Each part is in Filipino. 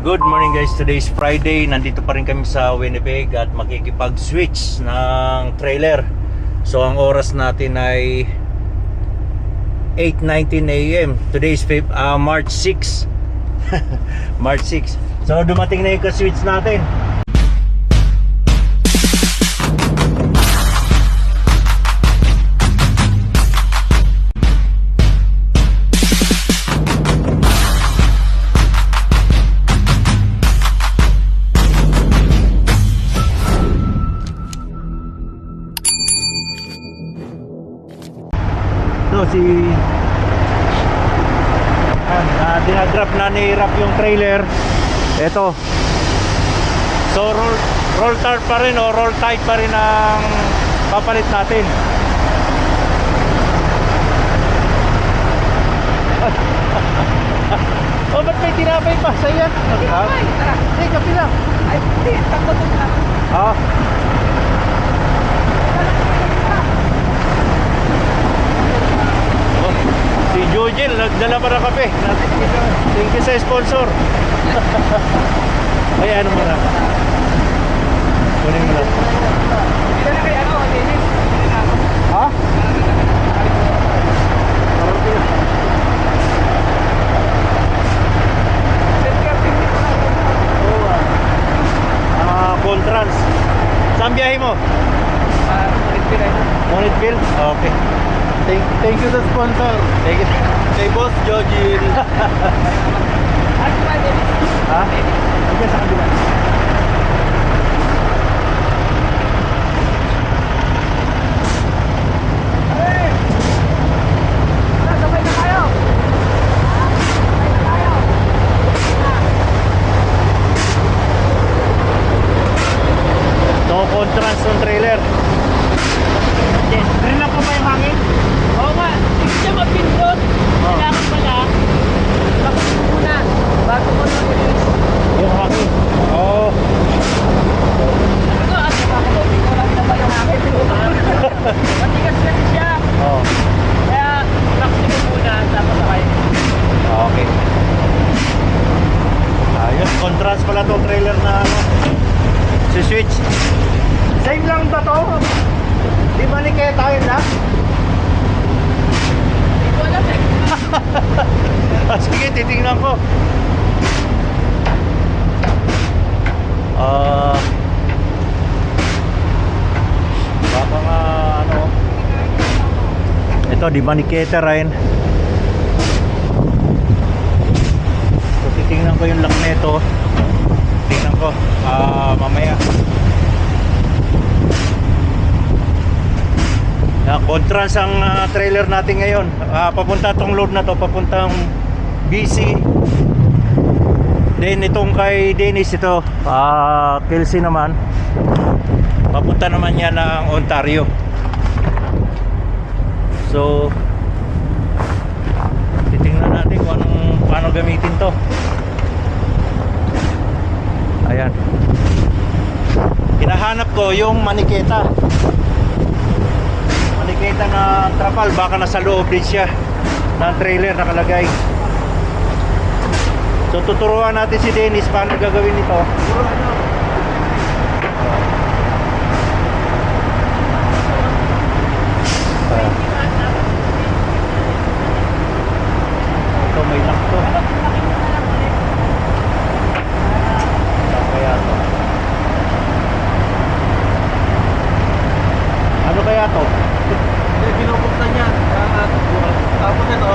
Good morning guys, today is Friday. Nandito pa rin kami sa Winnipeg at makikipag-switch ng trailer. So ang oras natin ay 8:19 AM. Today is March 6. March 6. So dumating na yung ka-switch natin. Si dinadrop na ni Rap yung trailer. Ito. So roll tar pa rin o roll tight pa rin ang papalit natin. Oh, ba't may tinapay pa sa yan? Hey, kapi lang. Ay, hindi, takot lang. Si Jojel, nagdala pa ng kape. Thank you sa sponsor. Ay, ano mo na? Kunin mo lang. Hindi na kay ano, Dennis. Ha? Contrans. Saan biyahe mo? Monitville? Okay. Thank you sa sponsor. Thank you. Kay Boss Jojil. Ha? Hanggang sa kabila. No contrast ng trailer. Rin lang po ba yung hangin? Oo nga, hindi siya mapindot. Kailangan pala, bakit mo muna, bago mo nang release. Yung hangin. Oo. Sabi ko, at makakapin ko lang na ba yung hangin? Matigas kasi siya. Oo. Kaya, laksin mo muna, tapos sakay. Okay. Ayos, contrast pala itong trailer na ano. Si switch. Same lang ba to? Di ba ni kaya tayo na? Hindi ko alam eh. Sige, titingnan ko. Baka nga ano. Ito, di ba ni Keta rin? So, titingnan ko yung lock nito. Tingnan ko mamaya. Contrans ang trailer natin ngayon. Papunta tong load na to, papuntang BC. Then itong kay Dennis ito, Kelsey naman. Papunta naman yan ng Ontario. So titingnan natin kung paano gamitin to. Ayan. Hinahanap ko yung maniketa. Maniketa na trapal, baka nasa loob din siya ng trailer nakalagay. So tuturuan natin si Dennis paano gagawin ito. Ito may lock to. Ano kaya to? Binubuksan niya. Tapos ito.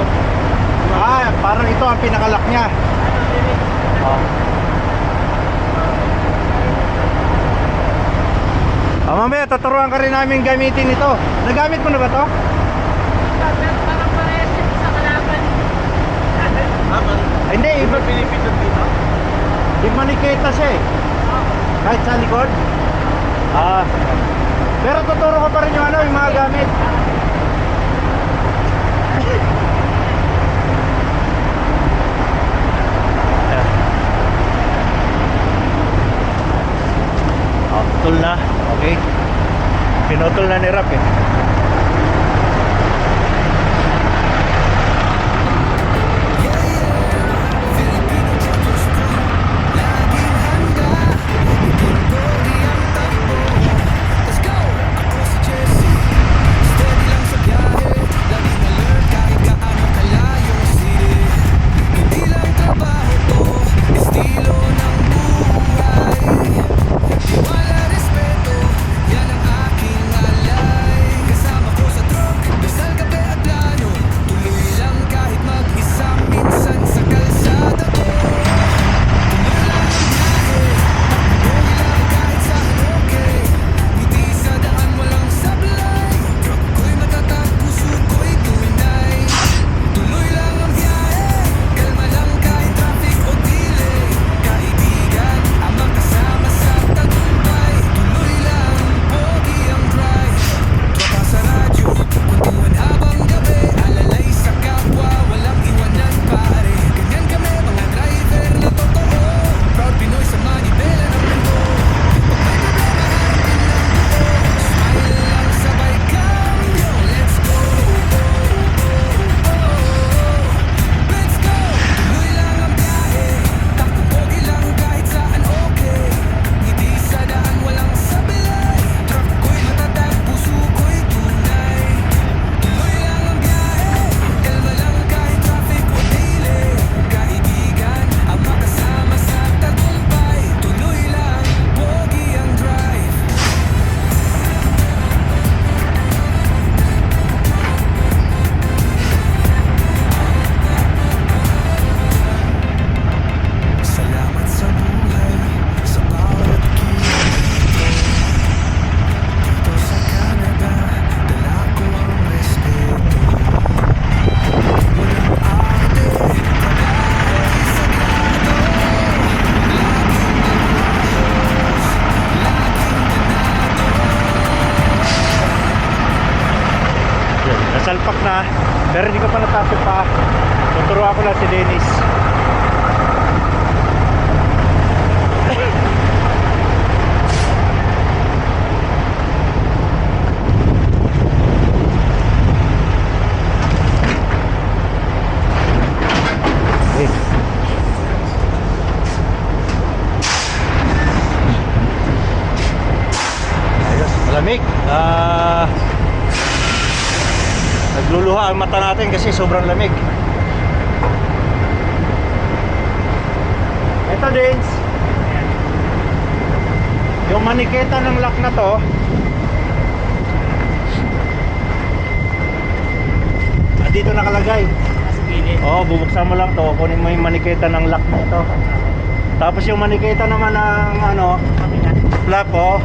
Parang ito ang pinakalock niya. Mamaya tuturuan ka rin namin gamitin ito. Nagamit mo na ba to? Parang parehas ito sa kalaban. Hindi, iba Pinipindot dito. di maniketa siya eh. Kahit sa likod. Pero tuturo ko pa rin yung yung mga gamit. Putol na. Okay. Pinutol na ni Rap eh. nakapak na, pero hindi ko pa natasok pa. Tuturuan ko lang si Dennis. Ayos, malamig. Nagluluha ang mata natin kasi sobrang lamig. Ito Dins, yung maniketa ng lock na to, dito nakalagay. Nasa gilid. Oo, bubuksan mo lang to, kunin mo yung maniketa ng lock na ito. Tapos yung maniketa naman ng ano, lock, oh.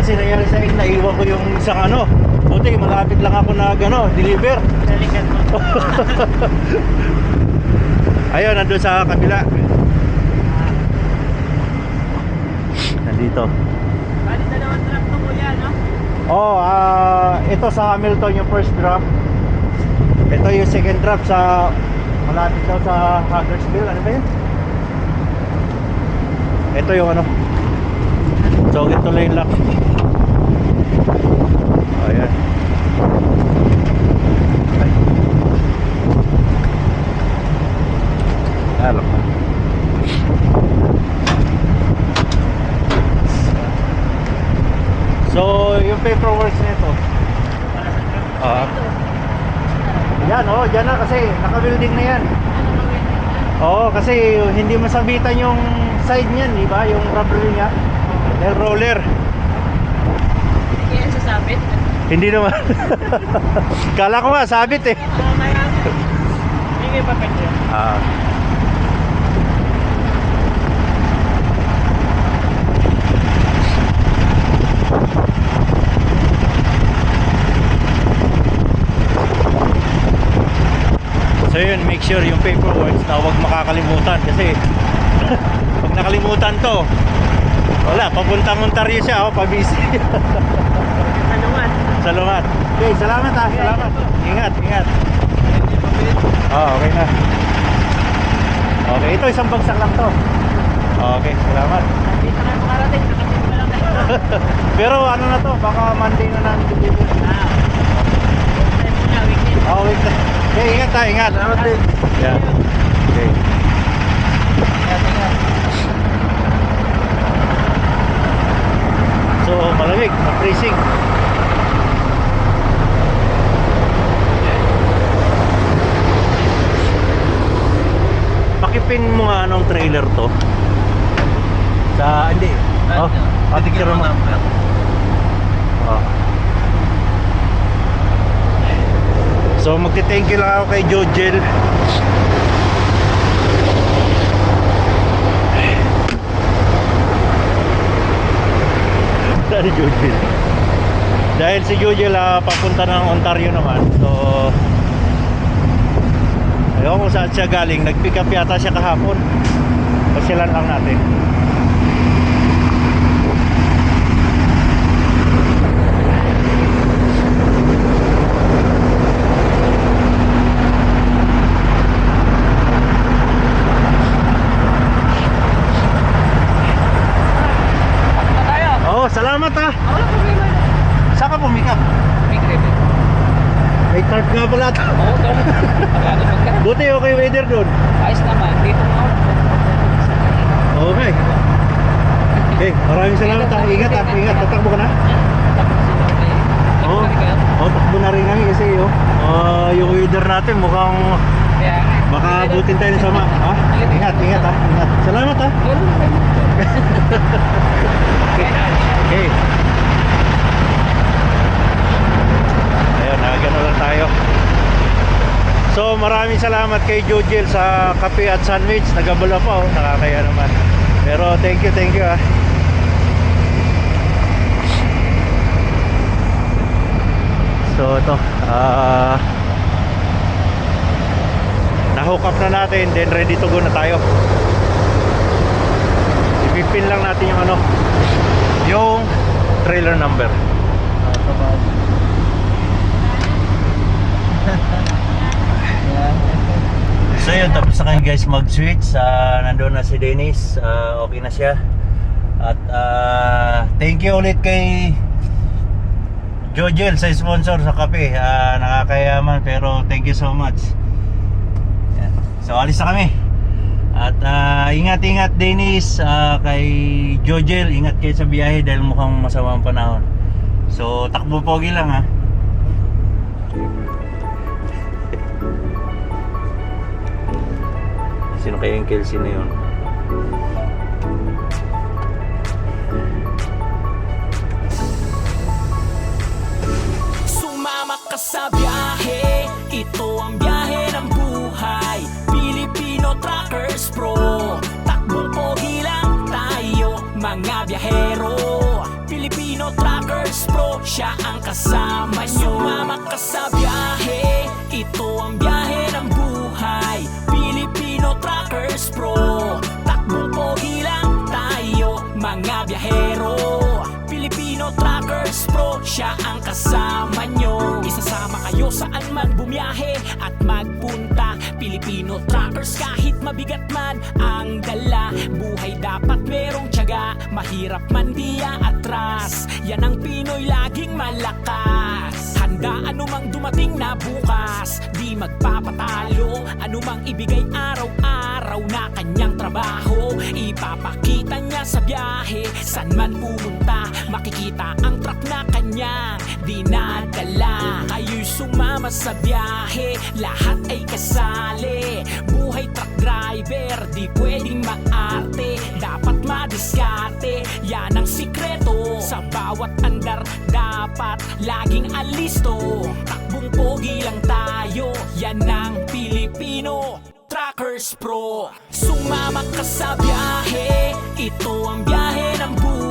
Kasi nangyari sa akin, naiwan ko yung isang ano. Buti, malapit lang ako na ano, deliver. Dalikan mo. Ayun, nandun sa kabila. Nandito. Bali, dalawang truck to kuya, no? Oh, ito sa Hamilton yung first drop. Ito yung second drop sa malapit daw sa Hagersville. Ano ba yun? Ito yung ano. So, ito lang yung lock. Ayan. Alok. So, yung paperwork nito. Yan, oh, dyan na kasi naka-building na yan. Oo, kasi hindi masabitan yung side niyan, di ba? Yung rubber niya. Yung roller. Hindi kaya sasabit. Hindi naman. Kala ko nga, sabit eh. Hindi kayo papel yun. So yun, make sure yung paperwork na huwag makakalimutan kasi pag nakalimutan to, wala, papuntang Ontario siya, oh, pabisi. Tanungan. Salamat. Okay, salamat ha, salamat. Ingat, ingat. Okay na. Okay, ito isang bagsak lang to. Okay, salamat. Nandito na makarating. Nakatin pa lang na. Pero ano na to, baka Monday na namin deliver. Weekend. Weekend. Okay, ingat ha, ingat. Salamat din. Yeah. Okay. So, malamig, freezing. Pakipin mo nga anong trailer to. Sa, hindi. Oh, picture mo. Oh. So, magti-thank you lang ako kay Jojel. Dari Jojel. Dahil si Jojel papunta ng Ontario naman. So, ayaw kung saan siya galing. Nag-pick up yata siya kahapon. Pasilan lang natin. Oh, salamat ha. Wala problema. Saan ka pumikap? Big ribbon. May tarp nga pala ito. Oo, doon. Pagkano pagka. Buti okay weather doon. Ayos naman. Dito mo. Okay. Okay, maraming salamat ha. Ingat ha. Ingat. Tatakbo ka na. Oo. Oh, takbo na rin kami kasi yung weather natin mukhang baka abutin tayo ng sama. Ha? Ingat, ingat ha. Ingat. Salamat ha. Okay. Ayun, nagano lang tayo. So maraming salamat kay Jojel sa kape at sandwich. Nagabala pa oh, nakakaya naman. Pero thank you ah. So ito, na-hook up na natin, then ready to go na tayo. Ipipin lang natin yung ano, yung trailer number. Ito. ayun, tapos na kayo guys mag-switch. Nandun na si Dennis. Okay na siya. At thank you ulit kay Jojel sa sponsor sa kape. Nakakayaman pero thank you so much. Yan. So alis na kami. At ingat-ingat Dennis, kay Jojel, ingat kayo sa biyahe dahil mukhang masama ang panahon. So takbo pogi lang ha. Sino kaya yung Kelsey na yun? Sumama ka sa biyahe, ito ang biyahe ng buhay. Filipino Truckers Pro, takbong pogi lang tayo mga biyahero. Filipino Truckers Pro, siya ang kasama nyo. Sumama ka sa biyahe, ito ang biyahe ng buhay. Filipino Truckers Pro, takbong pogi lang tayo mga biyahero. Filipino Truckers Pro, siya ang kasama nyo. Isasama kayo saan man bumiyahe at magpunta. Filipino Truckers, kahit mabigat man ang dala, buhay dapat merong tiyaga, mahirap man di atras. Yan ang Pinoy, laging malakas. Handa anumang dumating na bukas, di magpapatalo. Anumang ibigay araw-araw na kanyang trabaho, ipapakita niya sa biyahe, san man pumunta. Makikita ang truck na kanyang dinadala. Kayo'y sumama sa biyahe, lahat ay kasali. Buhay truck driver, di pwedeng maarte, dapat madiskarte. Yan ang sikreto, sa bawat andar dapat laging alisto. Takbong pogi lang tayo, yan ang Filipino Truckers Pro. Sumama ka sa biyahe, ito ang biyahe ng buhay.